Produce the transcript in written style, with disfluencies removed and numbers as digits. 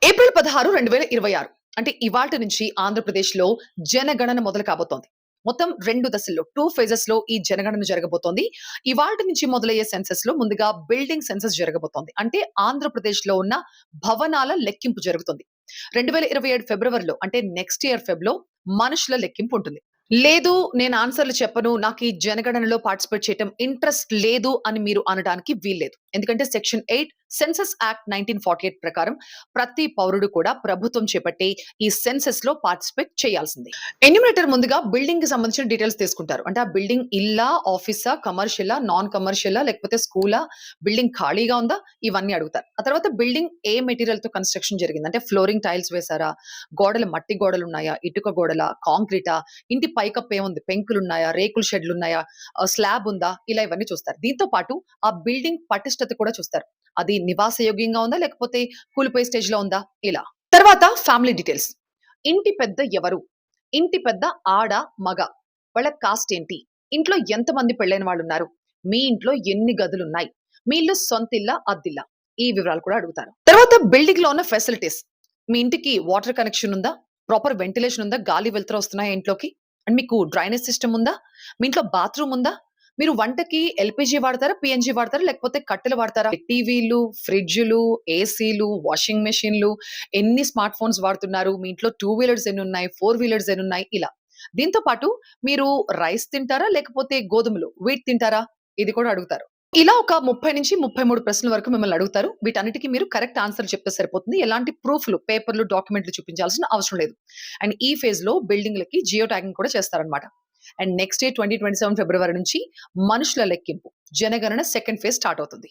April 16, 2026 అంటే ఇవాల్టి నుంచి ఆంధ్రప్రదేశ్‌లో జనగణన మొదలు కాబోతోంది. మొత్తం 2 దశల్లో 2 ఫేజెస్‌లో ఈ జనగణన జరగబోతోంది. ఇవాల్టి నుంచి మొదలయ్యే సెన్సస్‌లో ముందుగా బిల్డింగ్ సెన్సస్ జరగబోతోంది. అంటే ఆంధ్రప్రదేశ్‌లో ఉన్న భవనాల లెక్కింపు జరుగుతుంది. 2027 ఫిబ్రవరిలో అంటే నెక్స్ట్ ఇయర్ ఫెబ్‌లో మనుషుల లెక్కింపు ఉంటుంది. లేదు నేను ఆన్సర్‌లు చెప్పను. నాకు ఈ జనగణనలో పార్టిసిపేట్ చేయటం ఇంట్రెస్ట్ లేదు అని మీరు అనడానికి వీల్లేదు. ఎందుకంటే సెక్షన్ 8 సెన్సస్ యాక్ట్ 1948 ప్రకారం ప్రతి పౌరుడు కూడా ప్రభుత్వం చేపట్టే ఈ సెన్సస్‌లో పార్టిసిపేట్ చేయాల్సిందే. ఎన్యూమరేటర్ ముందుగా బిల్డింగ్‌కి సంబంధించిన డీటెయిల్స్ తీసుకుంటారు. అంటే ఆ బిల్డింగ్ ఇల్లా, ఆఫీసా, కమర్షియలా, నాన్ కమర్షియలా లేకపోతే స్కూలా, బిల్డింగ్ ఖాళీగా ఉందా ఇవన్నీ అడుగుతారు. ఆ తర్వాత బిల్డింగ్ ఏ మెటీరియల్‌తో కన్‌స్ట్రక్షన్ జరిగింది. అంటే ఫ్లోరింగ్ టైల్స్ వేశారా? గోడలు మట్టి గోడలున్నాయా? ఇటుక గోడలా? కాంక్రీటా? ఇంటి పైకప్పు ఏముంది? పెంకులున్నాయా? రేకుల షెడ్‌లున్నాయా? స్లాబ్ ఉందా? ఇలా ఇవన్నీ చూస్తారు. దీంతో పాటు ఆ బిల్డింగ్ పటిష్టత కూడా చూస్తారు. అది నివాసయోగ్యంగా ఉందా? లేకపోతే కూలిపోయే స్టేజ్‌లో ఉందా? ఇలా. తర్వాత ఫ్యామిలీ డీటెయిల్స్. ఇంటి పెద్ద ఎవరు? ఇంటి పెద్ద ఆడ, మగ? వాళ్ళ కాస్ట్ ఏంటి? ఇంట్లో ఎంతమంది పెళ్ళైన వాళ్ళున్నారు? మీ ఇంట్లో ఎన్ని గదులున్నాయి? మీ ఇల్లు సొంతిల్లా? అద్దిల్లా? ఈ వివరాలు కూడా అడుగుతారు. తర్వాత బిల్డింగ్‌లో ఉన్న ఫెసిలిటీస్. మీ ఇంటికి వాటర్ కనెక్షన్ ఉందా? ప్రాపర్ వెంటిలేషన్ ఉందా? గాలి, వెలుతురు వస్తున్నాయా ఇంట్లోకి? అండ్ మీకు డ్రైనేజ్ సిస్టమ్ ఉందా? మీ ఇంట్లో బాత్రూమ్ ఉందా? మీరు వంటకి ఎల్‌పీజీ వాడతారా? పీఎన్‌జీ వాడతారా? లేకపోతే కట్టెలు వాడతారా? టీవీలు, ఫ్రిడ్జ్‌లు, ఏసీలు, వాషింగ్ మెషిన్‌లు, ఎన్ని స్మార్ట్ ఫోన్స్ వాడుతున్నారు? మీ ఇంట్లో 2 వీలర్స్ ఎన్నున్నాయి? 4 వీలర్స్ ఎన్నున్నాయి? ఇలా. దీంతో పాటు మీరు రైస్ తింటారా? లేకపోతే గోధుమలు, వీట్ తింటారా? ఇది కూడా అడుగుతారు. ఇలా ఒక 30-33 ప్రశ్నల వరకు మిమ్మల్ని అడుగుతారు. వీటన్నిటికి మీరు కరెక్ట్ ఆన్సర్ చెప్తే సరిపోతుంది. ఎలాంటి ప్రూఫ్‌లు, పేపర్‌లు, డాక్యుమెంట్‌లు చూపించాల్సిన అవసరం లేదు. అండ్ ఈ ఫేజ్‌లో బిల్డింగ్‌లకి జియో ట్యాగింగ్ కూడా చేస్తారనమాట. అండ్ నెక్స్ట్ ఇయర్ 2027 ఫిబ్రవరి నుంచి మనుషుల లెక్కింపు, జనగణన సెకండ్ ఫేజ్ స్టార్ట్ అవుతుంది.